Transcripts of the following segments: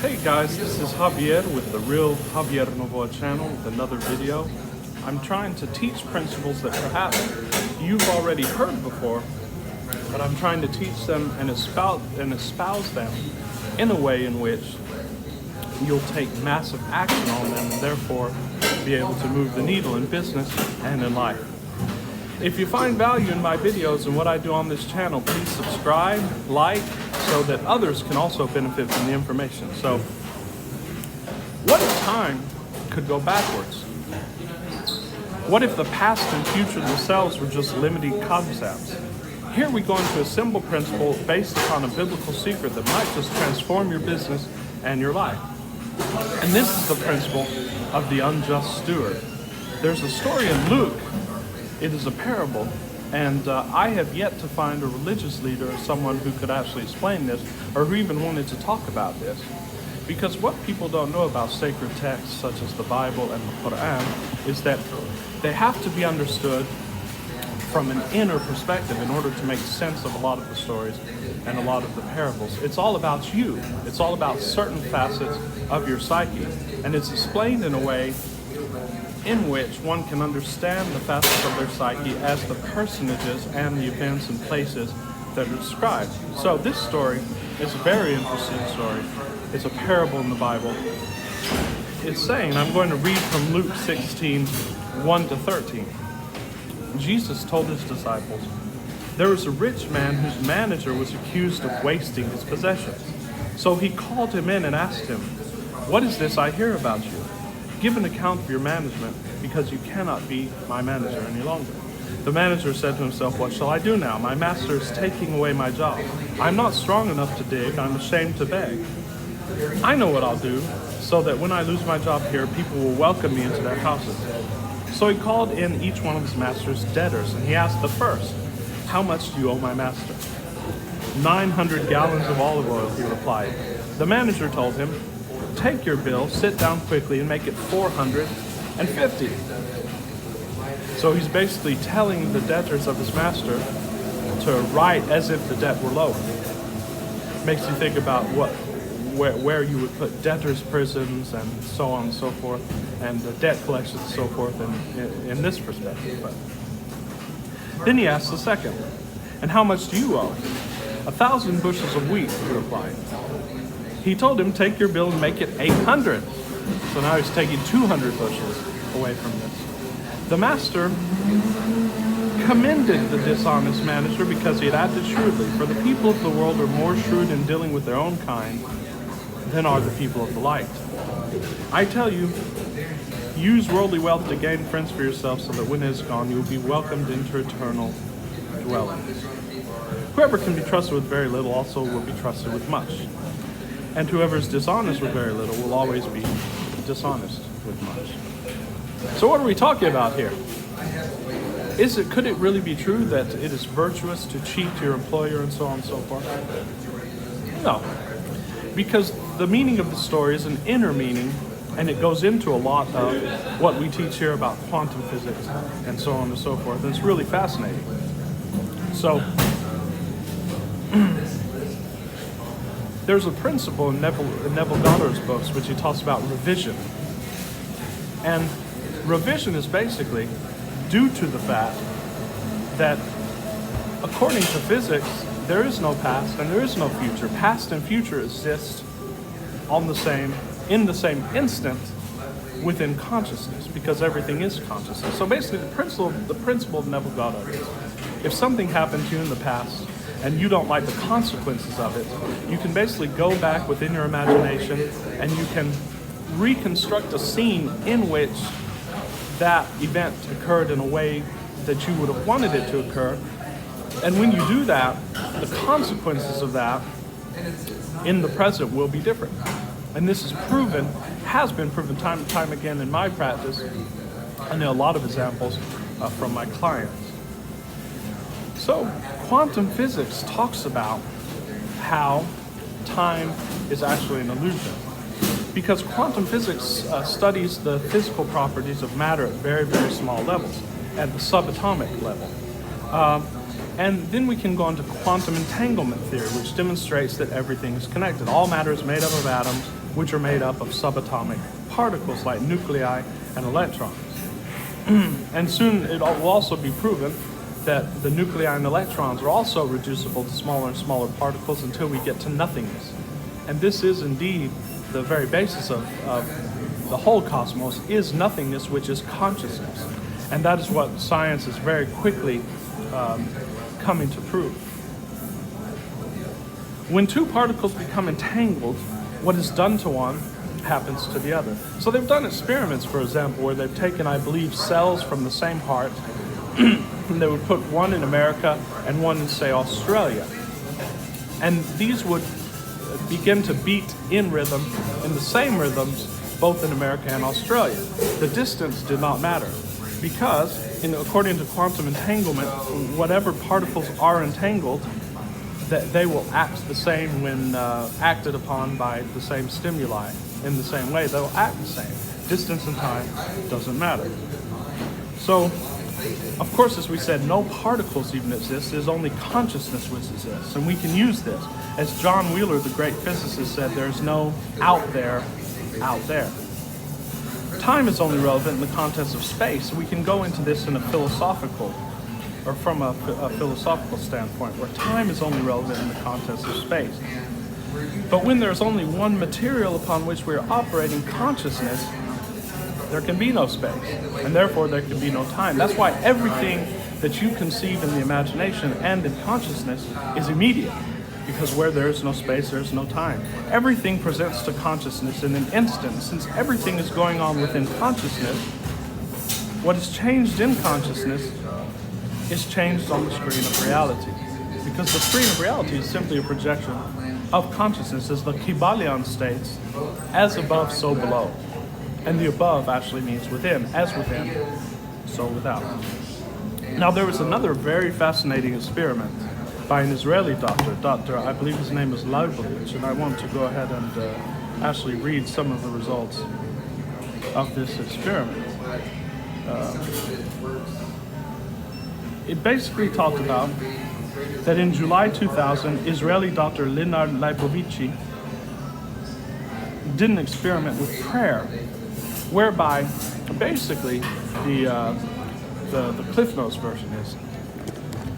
Hey guys, this is Javier with the Real Javier Novoa channel with another video. I'm trying to teach principles that perhaps you've already heard before, but I'm trying to teach them and espouse them in a way in which you'll take massive action on them and therefore be able to move the needle in business and in life. If you find value in my videos and what I do on this channel, please subscribe, like, so that others can also benefit from the information. So, what if time could go backwards? What if the past and future themselves were just limiting concepts? Here we go into a simple principle based upon a biblical secret that might just transform your business and your life. And this is the principle of the unjust steward. There's a story in Luke. It is a parable, and I have yet to find a religious leader or someone who could actually explain this or who even wanted to talk about this. Because what people don't know about sacred texts such as the Bible and the Quran is that they have to be understood from an inner perspective in order to make sense of a lot of the stories and a lot of the parables. It's all about you. It's all about certain facets of your psyche, and it's explained in a way in which one can understand the facets of their psyche as the personages and the events and places that are described. So this story is a very interesting story. It's a parable in the Bible. It's saying, I'm going to read from Luke 16, 1 to 13. Jesus told his disciples, "There was a rich man whose manager was accused of wasting his possessions. So he called him in and asked him, 'What is this I hear about you? Give an account of your management, because you cannot be my manager any longer.' The manager said to himself, 'What shall I do now? My master is taking away my job. I'm not strong enough to dig. I'm ashamed to beg. I know what I'll do, so that when I lose my job here, people will welcome me into their houses.' So he called in each one of his master's debtors, and he asked the first, 'How much do you owe my master?' 900 gallons of olive oil,' he replied. The manager told him, 'Take your bill, sit down quickly, and make it 450. So he's basically telling the debtors of his master to write as if the debt were lower. Makes you think about where you would put debtors' prisons and so on and so forth, and the debt collections and so forth in this perspective. But then he asked the second, 'And how much do you owe?' 1,000 bushels of wheat,' he replied. He told him, 'Take your bill and make it 800. So now he's taking 200 bushels away from this. The master commended the dishonest manager because he had acted shrewdly, for the people of the world are more shrewd in dealing with their own kind than are the people of the light. I tell you, use worldly wealth to gain friends for yourself, so that when it is gone, you will be welcomed into eternal dwellings. Whoever can be trusted with very little also will be trusted with much. And whoever is dishonest with very little will always be dishonest with much.'" So what are we talking about here? Could it really be true that it is virtuous to cheat your employer and so on and so forth? No, because the meaning of the story is an inner meaning, and it goes into a lot of what we teach here about quantum physics and so on and so forth, and it's really fascinating. So, there's a principle in Neville Goddard's books which he talks about revision. And revision is basically due to the fact that according to physics, there is no past and there is no future. Past and future exist in the same instant within consciousness, because everything is consciousness. So basically the principle of Neville Goddard is, if something happened to you in the past and you don't like the consequences of it, you can basically go back within your imagination and you can reconstruct a scene in which that event occurred in a way that you would have wanted it to occur. And when you do that, the consequences of that in the present will be different. And this has been proven time and time again in my practice. I know a lot of examples from my clients. So quantum physics talks about how time is actually an illusion, because quantum physics studies the physical properties of matter at very, very small levels, at the subatomic level. And then we can go into quantum entanglement theory, which demonstrates that everything is connected. All matter is made up of atoms, which are made up of subatomic particles like nuclei and electrons. And soon it will also be proven that the nuclei and electrons are also reducible to smaller and smaller particles until we get to nothingness. And this is indeed the very basis of the whole cosmos, is nothingness, which is consciousness. And that is what science is very quickly coming to prove. When two particles become entangled, what is done to one happens to the other. So they've done experiments, for example, where they've taken, I believe, cells from the same heart, and they would put one in America and one in, say, Australia. And these would begin to beat in rhythm, in the same rhythms, both in America and Australia. The distance did not matter, because according to quantum entanglement, whatever particles are entangled, that they will act the same when acted upon by the same stimuli. In the same way, they'll act the same. Distance and time doesn't matter. So, of course, as we said, no particles even exist. There's only consciousness which exists. And we can use this. As John Wheeler, the great physicist, said, there's no out there, out there. Time is only relevant in the context of space. We can go into this in a philosophical, or from a philosophical standpoint, where time is only relevant in the context of space. But when there's only one material upon which we're operating consciousness, there can be no space, and therefore there can be no time. That's why everything that you conceive in the imagination and in consciousness is immediate, because where there is no space, there is no time. Everything presents to consciousness in an instant. Since everything is going on within consciousness, what is changed in consciousness is changed on the screen of reality, because the screen of reality is simply a projection of consciousness, as the Kybalion states, as above, so below. And the above actually means within, as within, so without. Now there was another very fascinating experiment by an Israeli doctor, I believe his name is Leibovich, and I want to go ahead and actually read some of the results of this experiment. It basically talked about that in July 2000, Israeli doctor Leonard Leibovich did an experiment with prayer, whereby basically the Cliff Notes version is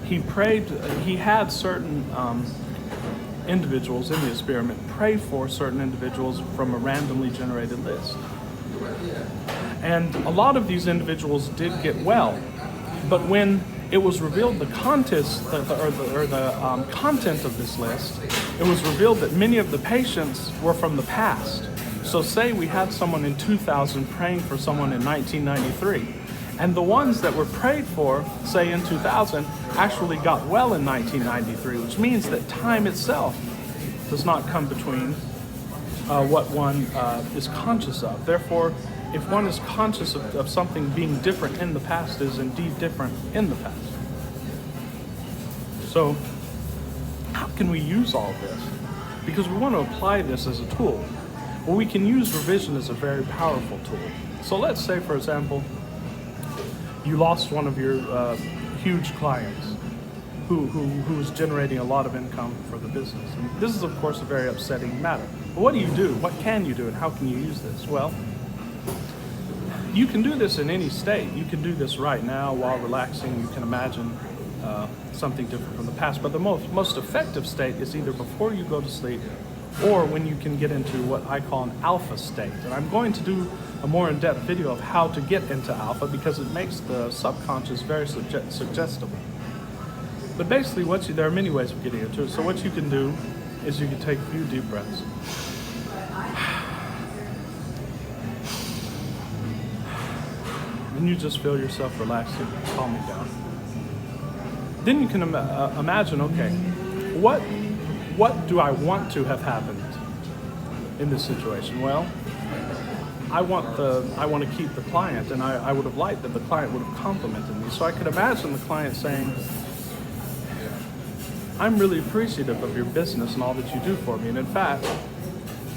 he prayed. He had certain individuals in the experiment pray for certain individuals from a randomly generated list, and a lot of these individuals did get well, but when it was revealed the content of this list, it was revealed that many of the patients were from the past. So say we had someone in 2000 praying for someone in 1993, and the ones that were prayed for, say in 2000, actually got well in 1993, which means that time itself does not come between what one is conscious of. Therefore, if one is conscious of something being different in the past, it is indeed different in the past. So, how can we use all of this? Because we want to apply this as a tool. Well, we can use revision as a very powerful tool. So let's say, for example, you lost one of your huge clients who was generating a lot of income for the business. And this is, of course, a very upsetting matter. But what do you do? What can you do, and how can you use this? Well, you can do this in any state. You can do this right now while relaxing. You can imagine something different from the past. But the most effective state is either before you go to sleep or when you can get into what I call an alpha state. And I'm going to do a more in-depth video of how to get into alpha, because it makes the subconscious very suggestible. But basically, there are many ways of getting into it. So what you can do is you can take a few deep breaths. And you just feel yourself relaxing, calming down. Then you can imagine, okay, what do I want to have happened in this situation? Well, I want to keep the client, and I would have liked that the client would have complimented me. So I could imagine the client saying, I'm really appreciative of your business and all that you do for me. And in fact,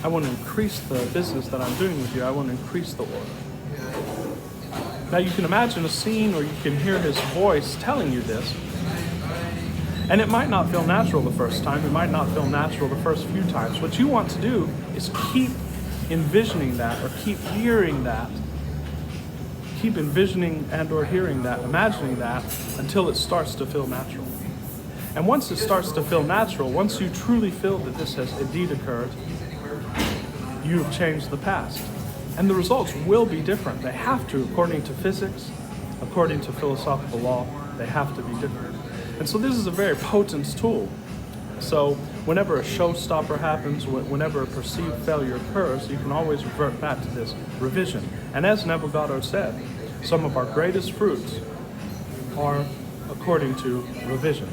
I want to increase the business that I'm doing with you. I want to increase the order. Now you can imagine a scene, or you can hear his voice telling you this. And it might not feel natural the first time. It might not feel natural the first few times. What you want to do is keep envisioning that, or keep hearing that, keep envisioning and or hearing that, imagining that, until it starts to feel natural. And once it starts to feel natural, once you truly feel that this has indeed occurred, you have changed the past. And the results will be different. They have to, according to physics, according to philosophical law, they have to be different. And so this is a very potent tool. So whenever a showstopper happens, whenever a perceived failure occurs, you can always revert back to this revision. And as Neville Goddard said, some of our greatest fruits are according to revision.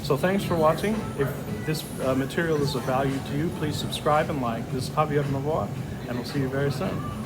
So thanks for watching. If this material is of value to you, please subscribe and like. This is Javier Novoa, and we'll see you very soon.